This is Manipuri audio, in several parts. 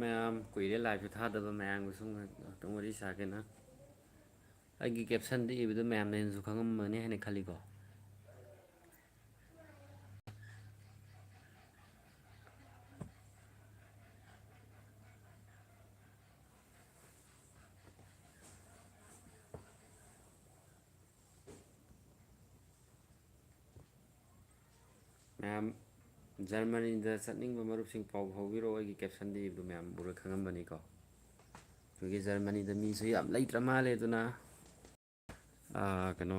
ꯃꯌꯥꯝ ꯀꯨꯏꯔꯦ ꯂꯥꯏꯐꯁꯨ ꯊꯥꯗꯕ ꯃꯌꯥꯝꯒ ꯁꯨꯝ ꯉꯥꯛꯇꯪ ꯋꯥꯔꯤ ꯁꯥꯒꯦꯅ ꯑꯩꯒꯤ ꯀꯦꯞꯁꯟꯗ ꯏꯕꯗꯣ ꯃꯌꯥꯝꯅ ꯍꯦꯟꯅꯁꯨ ꯈꯪꯉꯝꯃꯅꯤ ꯍꯥꯏꯅ ꯈꯜꯂꯤꯀꯣ ꯃꯌꯥꯝ ꯖꯔꯃꯅꯤꯗ ꯆꯠꯅꯤꯡꯕ ꯃꯔꯨꯞꯁꯤꯡ ꯄꯥꯎ ꯐꯥꯎꯕꯤꯔꯛꯑꯣ ꯑꯩꯒꯤ ꯀꯦꯞꯁꯟꯗ ꯏꯕꯗꯣ ꯃꯌꯥꯝ ꯎꯔ ꯈꯪꯉꯝꯕꯅꯤꯀꯣ ꯑꯩꯈꯣꯏꯒꯤ ꯖꯔꯃꯅꯤꯗ ꯃꯤꯁꯨ ꯌꯥꯝ ꯂꯩꯇ꯭ꯔ ꯃꯥꯜꯂꯦ ꯑꯗꯨꯅ ꯀꯩꯅꯣ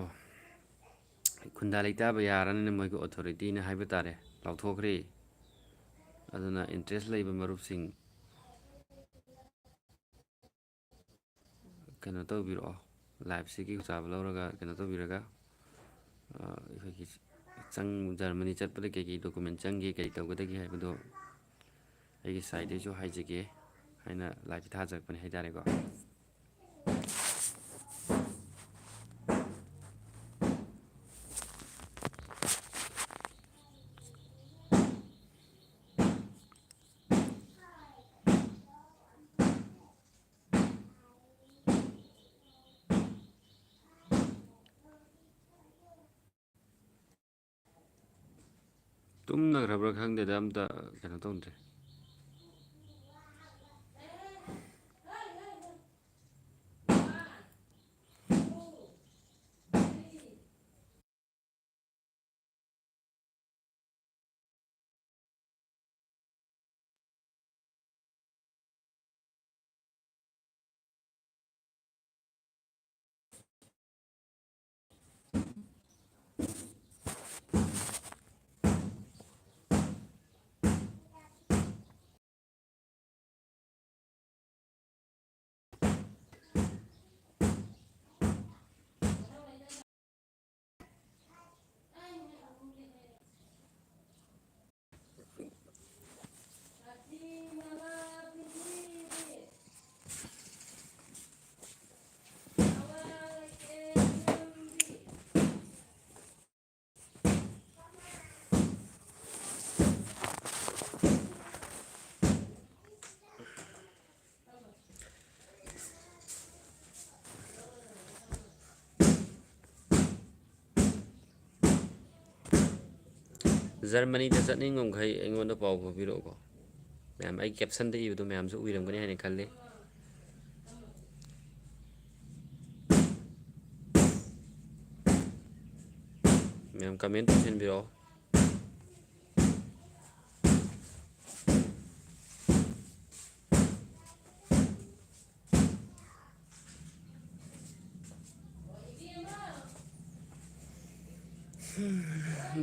ꯈꯨꯟꯗꯥ ꯂꯩꯇꯥꯕ ꯌꯥꯔꯅꯤꯅ ꯃꯣꯏꯒꯤ ꯑꯣꯊꯣꯔꯤꯇꯤꯅ ꯍꯥꯏꯕ ꯇꯥꯔꯦ ꯂꯥꯎꯊꯣꯛꯈ꯭ꯔꯦ ꯑꯗꯨꯅ ꯏꯟꯇꯔꯦꯁ ꯂꯩꯕ ꯃꯔꯨꯞꯁꯤꯡ ꯀꯩꯅꯣ ꯇꯧꯕꯤꯔꯛꯑꯣ ꯂꯥꯏꯐꯁꯤꯒꯤ ꯆꯥꯕ ꯂꯧꯔꯒ ꯀꯩꯅꯣ ꯇꯧꯕꯤꯔꯒ ꯑꯩꯈꯣꯏꯒꯤ ꯖꯔꯃꯅꯤ ꯆꯠꯄꯗ ꯀꯩꯀꯩ ꯗꯣꯀꯨꯃꯦꯟ ꯆꯪꯒꯦ ꯀꯩ ꯇꯧꯒꯗꯒꯦ ꯍꯥꯏꯕꯗꯣ ꯑꯩꯒꯤ ꯁꯥꯏꯠꯇꯩꯁꯨ ꯍꯥꯏꯖꯒꯦ ꯍꯥꯏꯅ ꯂꯥꯏꯐꯁꯦ ꯊꯥꯖꯔꯛꯄꯅꯦ ꯍꯥꯏꯇꯥꯔꯦꯀꯣ ꯇꯨꯝꯅꯈ꯭ꯔꯕ꯭ꯔꯥ ꯈꯪꯗꯦꯗ ꯑꯝꯇ ꯀꯩꯅꯣ ꯇꯧꯗ꯭ꯔꯦ ꯖꯔꯃꯅꯤꯗ ꯆꯠꯅꯤꯡꯕ ꯃꯈꯩ ꯑꯩꯉꯣꯟꯗ ꯄꯥꯎ ꯐꯥꯎꯕꯤꯔꯛꯎꯀꯣ ꯃꯌꯥꯝ ꯑꯩ ꯀꯦꯞꯁꯟꯗ ꯏꯕꯗꯣ ꯃꯌꯥꯝꯁꯨ ꯎꯏꯔꯝꯒꯅꯤ ꯍꯥꯏꯅ ꯈꯜꯂꯤ ꯃꯌꯥꯝ ꯀꯃꯦꯟ ꯇꯧꯁꯤꯟꯕꯤꯔꯛꯑꯣ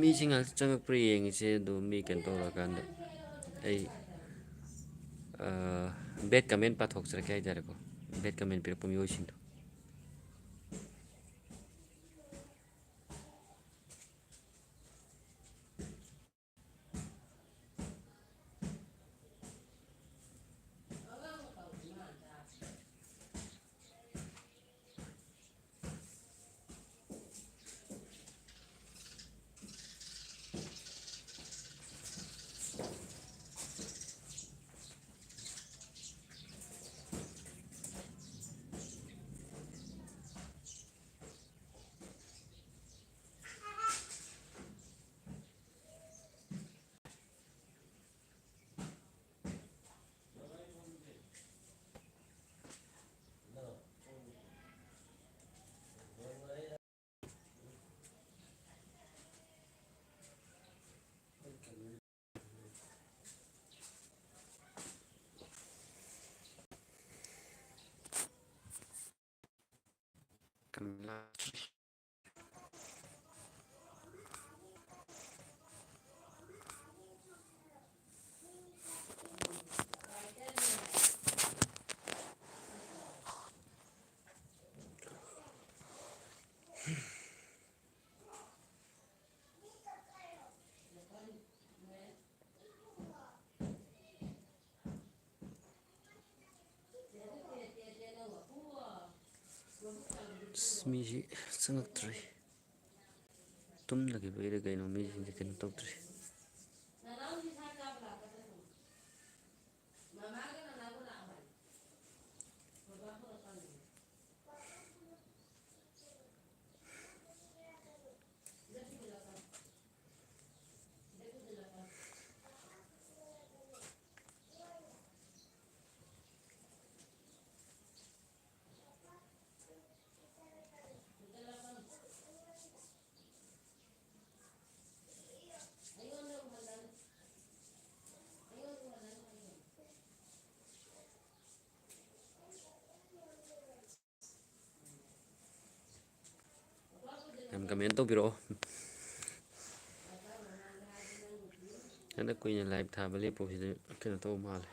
ꯃꯤꯁꯤꯡ ꯉꯥꯛꯇ ꯆꯪꯉꯛꯄ꯭ꯔꯥ ꯌꯦꯡꯉꯤꯁꯦ ꯑꯗꯣ ꯃꯤ ꯀꯩꯅꯣ ꯇꯧꯔꯀꯥꯟꯗ ꯑꯩ ꯕꯦꯠ ꯀꯃꯦꯟ ꯄꯥꯊꯣꯛꯆꯔꯛꯀꯦ ꯍꯥꯏꯇꯥꯔꯦꯀꯣ ꯕꯦꯠ ꯀꯃꯦꯟ ꯄꯤꯔꯛꯄ ꯃꯤꯑꯣꯏꯁꯤꯡꯗꯣ ꯃꯤꯁꯤ ꯆꯪꯉꯛꯇ꯭ꯔꯤ ꯇꯨꯝꯅꯈꯤꯕꯩꯔ ꯀꯩꯅꯣ ꯃꯤꯁꯤꯡꯁꯦ ꯀꯩꯅꯣ ꯇꯧꯗ꯭ꯔꯤ ꯀꯃꯦꯟ ꯇꯧꯕꯤꯔꯛꯑꯣ ꯍꯟꯗꯛ ꯀꯨꯏꯅ ꯂꯥꯏꯚ ꯊꯥꯕ ꯂꯦꯞꯄꯨꯕꯁꯤꯗ ꯀꯩꯅꯣ ꯇꯧꯕ ꯃꯥꯜꯂꯦ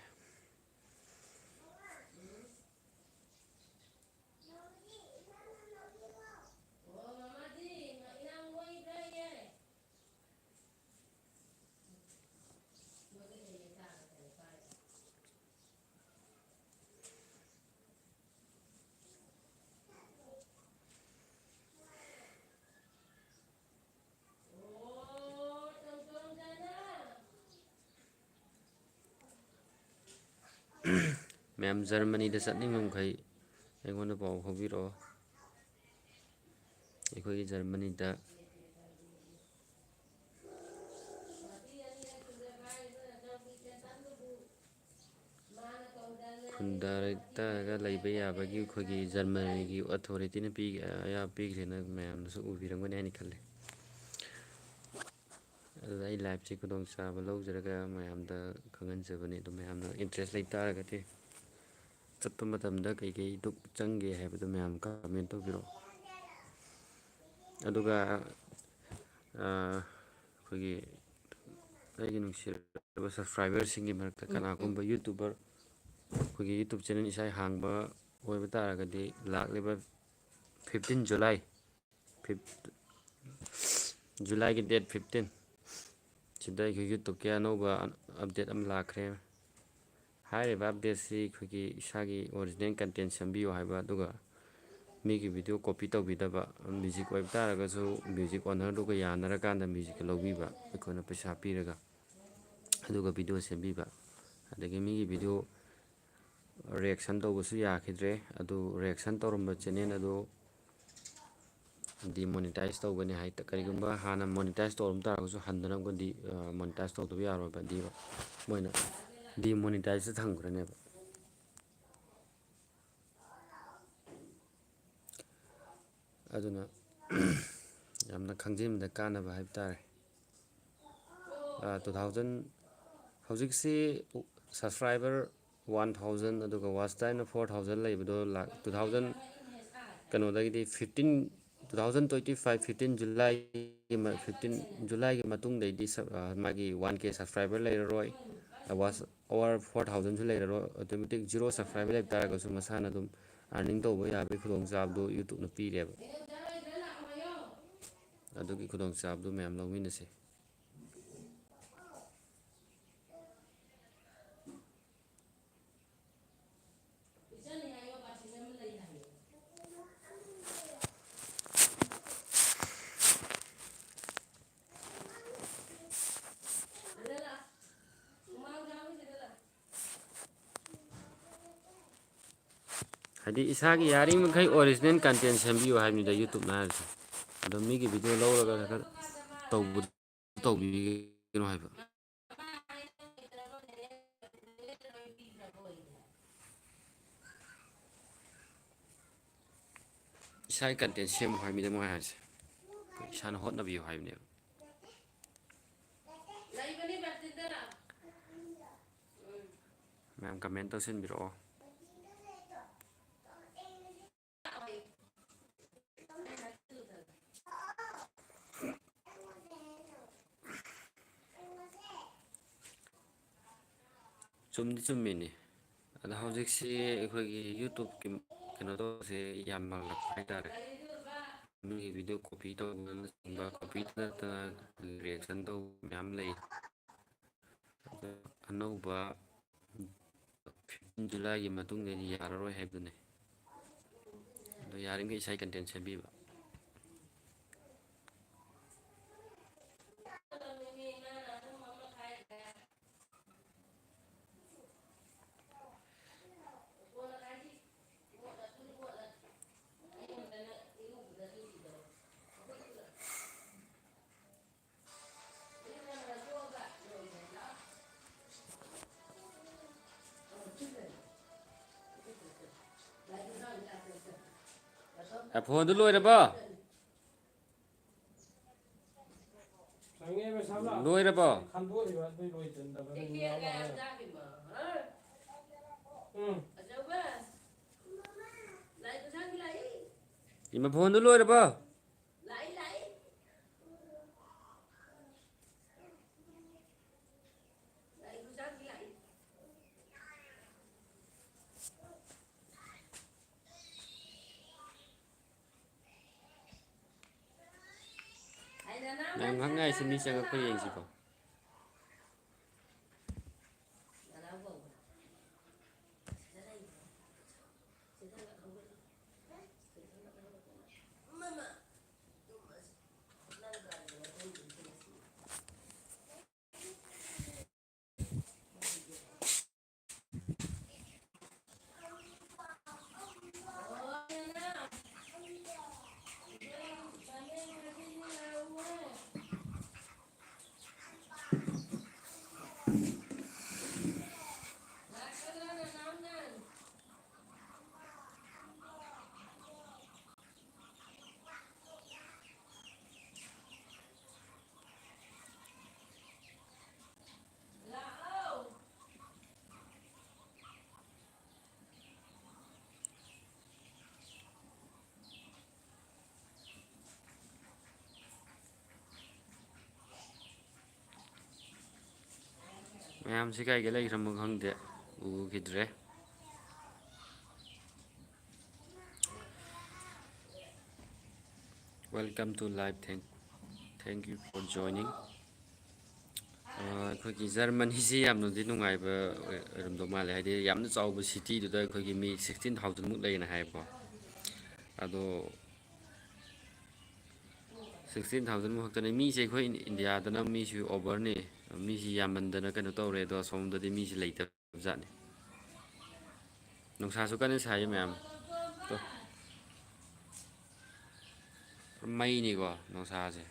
ꯃꯌꯥꯝ ꯖꯔꯃꯅꯤꯗ ꯆꯠꯅꯤꯡꯕ ꯃꯈꯩ ꯑꯩꯉꯣꯟꯗ ꯄꯥꯎ ꯐꯥꯎꯕꯤꯔꯛꯑꯣ ꯑꯩꯈꯣꯏꯒꯤ ꯖꯔꯃꯅꯤꯗ ꯈꯨꯟꯗꯥꯔꯒ ꯂꯩꯕ ꯌꯥꯕꯒꯤ ꯑꯩꯈꯣꯏꯒꯤ ꯖꯔꯃꯅꯤꯒꯤ ꯑꯣꯊꯣꯔꯤꯇꯤꯅ ꯑꯌꯥꯕ ꯄꯤꯈ꯭ꯔꯦꯅ ꯃꯌꯥꯝꯅꯁꯨ ꯎꯕꯤꯔꯝꯒꯅꯤ ꯍꯥꯏꯅ ꯈꯜꯂꯤ ꯑꯗꯨꯗ ꯑꯩ ꯂꯥꯏꯐꯁꯤ ꯈꯨꯗꯣꯡꯆꯥꯕ ꯂꯧꯖꯔꯒ ꯃꯌꯥꯝꯗ ꯈꯪꯍꯟꯖꯕꯅꯤ ꯑꯗꯨ ꯃꯌꯥꯝꯅ ꯏꯟꯇꯔꯦꯁ ꯂꯩꯇꯥꯔꯒꯗꯤ ꯆꯠꯄ ꯃꯇꯝꯗ ꯀꯩꯀꯩ ꯆꯪꯒꯦ ꯍꯥꯏꯕꯗꯨ ꯃꯌꯥꯝ ꯀꯃꯦꯟ ꯇꯧꯕꯤꯔꯛꯑꯣ ꯑꯗꯨꯒ ꯑꯩꯈꯣꯏꯒꯤ ꯑꯩꯒꯤ ꯅꯨꯡꯁꯤꯔꯕ ꯁꯕꯁꯀ꯭ꯔꯥꯏꯕꯔꯁꯤꯡꯒꯤ ꯃꯔꯛꯇ ꯀꯅꯥꯒꯨꯝꯕ ꯌꯨꯇꯨꯕꯔ ꯑꯩꯈꯣꯏꯒꯤ ꯌꯨꯇꯨꯞ ꯆꯦꯅꯦꯜ ꯏꯁꯥ ꯍꯥꯡꯕ ꯑꯣꯏꯕ ꯇꯥꯔꯒꯗꯤ ꯂꯥꯛꯂꯤꯕ 15 ꯖꯨꯂꯥꯏ ꯖꯨꯂꯥꯏꯒꯤ ꯗꯦꯠ 15 ꯁꯤꯗ ꯑꯩꯈꯣꯏ ꯌꯨꯇꯨꯞꯀꯤ ꯑꯅꯧꯕ ꯑꯞꯗꯦꯠ ꯑꯃ ꯂꯥꯛꯈ꯭ꯔꯦ ꯍꯥꯏꯔꯤꯕ ꯑꯞꯗꯦꯠꯁꯤ ꯑꯩꯈꯣꯏꯒꯤ ꯏꯁꯥꯒꯤ ꯑꯣꯔꯤꯖꯤꯅꯦꯜ ꯀꯟꯇꯦꯟ ꯁꯦꯝꯕꯤꯌꯨ ꯍꯥꯏꯕ ꯑꯗꯨꯒ ꯃꯤꯒꯤ ꯚꯤꯗꯤꯑꯣ ꯀꯣꯄꯤ ꯇꯧꯕꯤꯗꯕ ꯃ꯭ꯌꯨꯖꯤꯛ ꯑꯣꯏꯕ ꯇꯥꯔꯒꯁꯨ ꯃ꯭ꯌꯨꯖꯤꯛ ꯑꯣꯅꯔꯗꯨꯒ ꯌꯥꯅꯔꯀꯥꯟꯗ ꯃ꯭ꯌꯨꯖꯤꯛꯀ ꯂꯧꯕꯤꯕ ꯑꯩꯈꯣꯏꯅ ꯄꯩꯁꯥ ꯄꯤꯔꯒ ꯑꯗꯨꯒ ꯚꯤꯗꯤꯑꯣ ꯁꯦꯝꯕꯤꯕ ꯑꯗꯒꯤ ꯃꯤꯒꯤ ꯚꯤꯗꯤꯑꯣ ꯔꯤꯌꯦꯛꯁꯟ ꯇꯧꯕꯁꯨ ꯌꯥꯈꯤꯗ꯭ꯔꯦ ꯑꯗꯨ ꯔꯤꯌꯦꯛꯁꯟ ꯇꯧꯔꯝꯕ ꯆꯦꯅꯦꯜ ꯑꯗꯨ ꯗꯤꯃꯣꯅꯤꯇꯥꯏꯁ ꯇꯧꯒꯅꯤ ꯍꯥꯏ ꯀꯔꯤꯒꯨꯝꯕ ꯍꯥꯟꯅ ꯃꯣꯅꯤꯇꯥꯏꯁ ꯇꯧꯔꯝ ꯇꯥꯔꯒꯁꯨ ꯍꯟꯊꯅꯕꯒꯗꯤ ꯃꯣꯅꯤꯇꯥꯏꯁ ꯇꯧꯗꯕ ꯌꯥꯔꯣꯏꯕ ꯃꯣꯏꯅ ꯗꯤꯃꯣꯅꯤꯇꯥꯏꯖꯇ ꯊꯝꯈ꯭ꯔꯅꯦꯕ ꯑꯗꯨꯅ ꯌꯥꯝꯅ ꯈꯪꯖꯤꯟꯕꯗ ꯀꯥꯟꯅꯕ ꯍꯥꯏꯕ ꯇꯥꯔꯦ 2000 ꯍꯧꯖꯤꯛꯁꯤ ꯁꯕꯁꯀ꯭ꯔꯥꯏꯕꯔ 1000 ꯑꯗꯨꯒ ꯋꯥꯆ ꯇꯥꯏꯝꯅ 4000 ꯂꯩꯕꯗꯣ 2000 ꯀꯩꯅꯣꯗꯒꯤꯗꯤ 2025 15 ꯖꯨꯂꯥꯏꯒꯤ ꯃꯇꯨꯡꯗꯩꯗꯤ ꯃꯥꯒꯤ 1K ꯁꯕꯁꯀ꯭ꯔꯥꯏꯕꯔ ꯂꯩꯔꯔꯣꯏ ꯋꯥꯆ ꯑꯋꯥꯔ 4000ꯁꯨ ꯂꯩꯔꯔꯣꯏ ꯑꯣꯇꯣꯃꯦꯇꯤꯛ ꯖꯤꯔꯣ ꯁꯕꯁꯀ꯭ꯔꯥꯏꯕꯔ ꯂꯩꯕ ꯇꯥꯔꯒꯁꯨ ꯃꯁꯥꯅ ꯑꯗꯨꯝ ꯑꯥꯔꯅꯤꯡ ꯇꯧꯕ ꯌꯥꯕꯒꯤ ꯈꯨꯗꯣꯡꯆꯥꯕꯗꯨ ꯌꯨꯇꯨꯞꯅ ꯄꯤꯔꯦꯕ ꯑꯗꯨꯒꯤ ꯈꯨꯗꯣꯡꯆꯥꯕꯗꯨ ꯃꯌꯥꯝ ꯂꯧꯃꯤꯟꯅꯁꯤ ꯍꯥꯏꯗꯤ ꯏꯁꯥꯒꯤ ꯌꯥꯔꯤꯃꯈꯩ ꯑꯣꯔꯤꯖꯤꯅꯦꯜ ꯀꯟꯇꯦꯟ ꯁꯦꯝꯕꯤꯌꯨ ꯍꯥꯏꯕꯅꯤꯗ ꯌꯨꯇꯨꯞꯅ ꯍꯥꯏꯔꯤꯁꯦ ꯑꯗꯣ ꯃꯤꯒꯤ ꯚꯤꯗꯤꯑꯣ ꯂꯧꯔꯒ ꯈꯔ ꯇꯧꯕꯤꯒꯅꯣ ꯍꯥꯏꯕ ꯏꯁꯥꯒꯤ ꯀꯟꯇꯦꯟ ꯁꯦꯝꯃꯨ ꯍꯥꯏꯕꯅꯤꯗ ꯃꯣꯏ ꯍꯥꯏꯔꯤꯁꯦ ꯏꯁꯥꯅ ꯍꯣꯠꯅꯕꯤꯌꯨ ꯍꯥꯏꯕꯅꯦꯕ ꯃꯌꯥꯝ ꯀꯃꯦꯟ ꯇꯧꯁꯤꯟꯕꯤꯔꯛꯑꯣ ꯆꯨꯝꯗꯤ ꯆꯨꯝꯃꯤꯅꯤ ꯑꯗꯣ ꯍꯧꯖꯤꯛꯁꯤ ꯑꯩꯈꯣꯏꯒꯤ ꯌꯨꯇꯨꯞꯀꯤ ꯀꯩꯅꯣ ꯇꯧꯕꯁꯦ ꯌꯥꯝ ꯃꯥꯡꯂꯛꯄ ꯍꯥꯏꯇꯥꯔꯦ ꯃꯤꯒꯤ ꯚꯤꯗꯤꯑꯣ ꯀꯣꯄꯤ ꯇꯧꯕꯅꯆꯤꯡꯕ ꯀꯣꯄꯤ ꯅꯠꯇꯅ ꯔꯤꯌꯦꯛꯁꯟ ꯇꯧꯕ ꯃꯌꯥꯝ ꯂꯩ ꯑꯅꯧꯕ 15 ꯖꯨꯂꯥꯏꯒꯤ ꯃꯇꯨꯡꯗꯗꯤ ꯌꯥꯔꯔꯣꯏ ꯍꯥꯏꯕꯗꯨꯅꯤ ꯑꯗꯣ ꯌꯥꯔꯤꯈꯩ ꯏꯁꯥꯒꯤ ꯀꯟꯇꯦꯟ ꯁꯦꯝꯕꯤꯕ ꯐꯣꯟꯗꯨ ꯂꯣꯏꯔꯕꯣ ꯂꯣꯏꯔꯕꯣ ꯏꯃꯥ ꯐꯣꯟꯗꯨ ꯂꯣꯏꯔꯕꯣ ꯃꯌꯥꯝ ꯈꯪꯉꯥꯏꯁꯤ ꯃꯤ ꯆꯪꯉꯛꯄ ꯌꯦꯡꯁꯤꯀꯣ ꯃꯌꯥꯝꯁꯤ ꯀꯥꯏꯒ ꯂꯩꯈ꯭ꯔꯃꯣ ꯈꯪꯗꯦ ꯎꯈꯤꯗ꯭ꯔꯦ welcome to live thank you for joining ꯑꯩꯈꯣꯏꯒꯤ ꯖꯔꯃꯅꯤꯁꯤ ꯌꯥꯝꯅꯗꯤ ꯅꯨꯡꯉꯥꯏꯕ ꯑꯣꯏꯔꯝꯗꯧ ꯃꯥꯜꯂꯦ ꯍꯥꯏꯗꯤ ꯌꯥꯝꯅ ꯆꯥꯎꯕ ꯁꯤꯇꯤꯗꯨꯗ ꯑꯩꯈꯣꯏꯒꯤ ꯃꯤ 16,000ꯃꯨꯛ ꯂꯩꯌꯦꯅ ꯍꯥꯏꯌꯦꯕꯀꯣ ꯑꯗꯣ 16,000 ꯈꯛꯇꯅꯦ ꯃꯤꯁꯦ ꯑꯩꯈꯣꯏ ꯏꯟꯗꯤꯌꯥꯗꯅ ꯃꯤꯁꯨ ꯑꯣꯚꯔꯅꯤ ꯃꯤꯁꯤ ꯌꯥꯝꯃꯟꯗꯅ ꯀꯩꯅꯣ ꯇꯧꯔꯦ ꯑꯗꯣ ꯑꯁꯣꯝꯗꯗꯤ ꯃꯤꯁꯤ ꯂꯩꯇꯕ ꯖꯥꯠꯅꯤ ꯅꯨꯡꯁꯥꯁꯨ ꯀꯟꯅ ꯁꯥꯏ ꯃꯌꯥꯝ ꯃꯩꯅꯤꯀꯣ ꯅꯨꯡꯁꯥꯁꯦ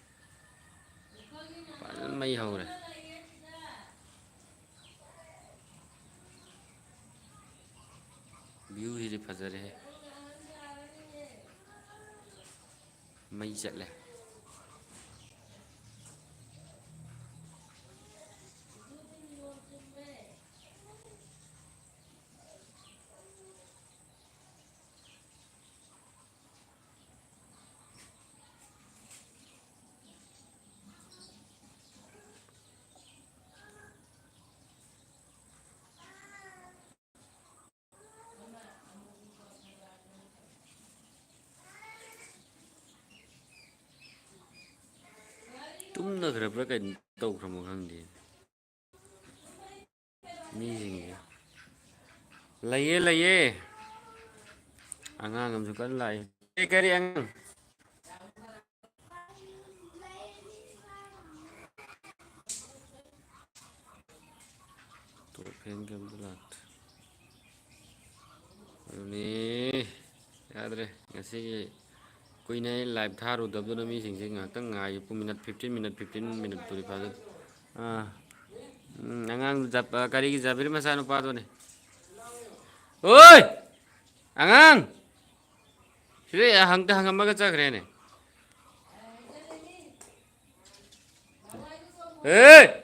ꯐꯖꯅ ꯃꯩ ꯍꯧꯔꯦ ꯚ꯭ꯌꯨꯁꯤꯗꯤ ꯐꯖꯔꯦ ꯃꯩ ꯆꯠꯂꯦ ꯇꯨꯝꯅꯈ꯭ꯔꯕ꯭ꯔꯥ ꯀꯩꯅꯣ ꯇꯧꯈ꯭ꯔꯃꯣ ꯈꯪꯗꯦ ꯃꯤꯁꯤꯡꯁꯦ ꯂꯩꯌꯦ ꯂꯩꯌꯦ ꯑꯉꯥꯡ ꯑꯃꯁꯨ ꯀꯟꯅ ꯂꯥꯛꯏ ꯀꯔꯤ ꯑꯉꯥꯡ ꯐꯦꯟꯒ ꯑꯝꯇ ꯂꯥꯛꯇ꯭ꯔꯦ ꯑꯗꯨꯅꯤ ꯌꯥꯗ꯭ꯔꯦ ꯉꯁꯤꯒꯤ ꯀꯨꯏꯅ ꯂꯥꯏꯚ ꯊꯥꯔꯨꯗꯕꯗꯨꯅ ꯃꯤꯁꯤꯡꯁꯦ ꯉꯥꯏꯍꯥꯛꯇꯪ ꯉꯥꯏꯌꯨ ꯄꯨꯡ ꯃꯤꯅꯠ 15 ꯃꯤꯅꯠꯄꯨꯗꯤ ꯐꯥꯖ ꯑꯉꯥꯡ ꯀꯔꯤꯒꯤ ꯖꯥꯕꯤꯔ ꯃꯆꯥꯅꯨꯄꯥꯗꯨꯅꯤ ꯑꯣꯏ ꯑꯉꯥꯡ ꯁꯤꯗ ꯍꯪꯉꯝꯃꯒ ꯆꯠꯈ꯭ꯔꯦꯅꯦ ꯍꯦ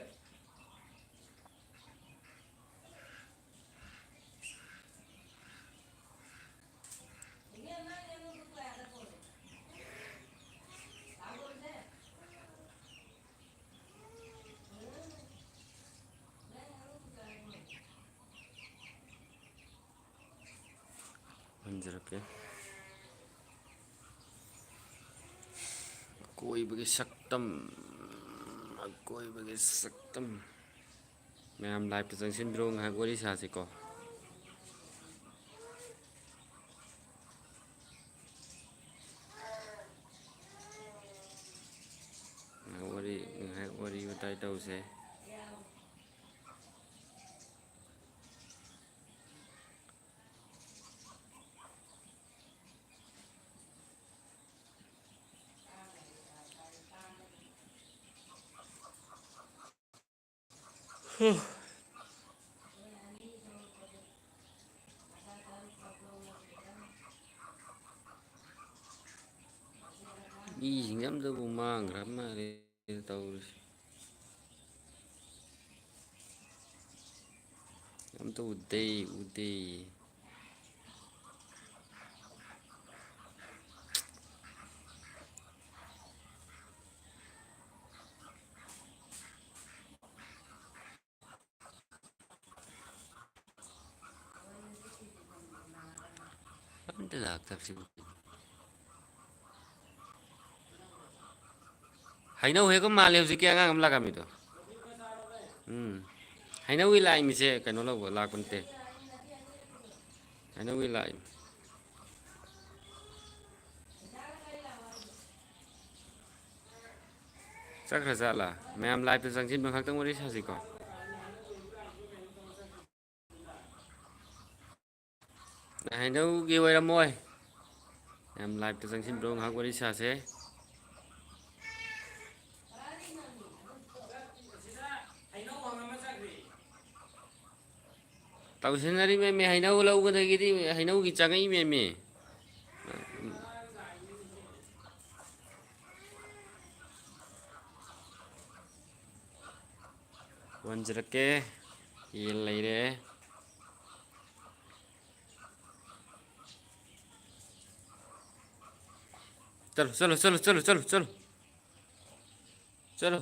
ꯍꯟꯖꯔꯛꯀꯦ ꯑꯀꯣꯏꯕꯒꯤ ꯁꯛꯇꯝ ꯑꯀꯣꯏꯕꯒꯤ ꯁꯛꯇꯝ ꯃꯌꯥꯝ ꯂꯥꯏꯞꯇ ꯆꯪꯁꯤꯟꯕꯤꯔꯣ ꯉꯥꯏꯍꯥꯛ ꯋꯥꯔꯤ ꯁꯥꯁꯤꯀꯣ ꯉꯥꯏꯍꯥꯛ ꯋꯥꯔꯤ ꯋꯥꯇꯥꯏ ꯇꯧꯁꯦ ꯃꯤꯁꯤꯡꯁꯦ ꯑꯝꯇꯕꯨ ꯃꯥꯡꯈ꯭ꯔ ꯃꯥꯜꯂꯦ ꯇꯧꯔꯤꯁꯦ ꯑꯝꯇ ꯎꯗꯦ ꯎꯗꯦ ꯑꯝꯇ ꯂꯥꯛꯇꯕꯁꯤꯕꯨ ꯍꯩꯅꯧ ꯍꯦꯛꯒ ꯃꯥꯜꯂꯦ ꯍꯧꯖꯤꯛꯀꯤ ꯑꯉꯥꯡ ꯑꯃ ꯂꯥꯛꯑꯝꯃꯤꯗꯣ ꯎꯝ ꯍꯩꯅꯧꯒꯤ ꯂꯥꯛꯏꯃꯤꯁꯦ ꯀꯩꯅꯣ ꯂꯧꯕ ꯂꯥꯛꯄ ꯅꯠꯇꯦ ꯍꯩꯅꯧꯒꯤ ꯂꯥꯛꯏ ꯆꯠꯈ꯭ꯔ ꯆꯠꯂꯥ ꯃꯌꯥꯝ ꯂꯥꯏꯞꯇ ꯆꯪꯁꯤꯟꯕ ꯈꯛꯇꯪ ꯋꯥꯔꯤ ꯁꯥꯁꯤꯀꯣ ꯍꯩꯅꯧꯒꯤ ꯑꯣꯏꯔꯝꯃꯣꯏ ꯌꯥꯝ ꯂꯥꯏꯞꯇ ꯆꯪꯁꯤꯟꯕ꯭ꯔꯣ ꯉꯥꯏꯍꯥꯛ ꯋꯥꯔꯤ ꯁꯥꯁꯦ ꯇꯧꯁꯤꯟꯅꯔꯤꯃꯦꯃꯤ ꯍꯩꯅꯧ ꯂꯧꯕꯗꯒꯤꯗꯤ ꯍꯩꯅꯧꯒꯤ ꯆꯪꯉꯛꯏꯃꯦꯃꯤ ꯋꯥꯟꯖꯔꯛꯀꯦ ꯌꯦꯟ ꯂꯩꯔꯦ चलो चलो चलो चलो चलो चलो चलो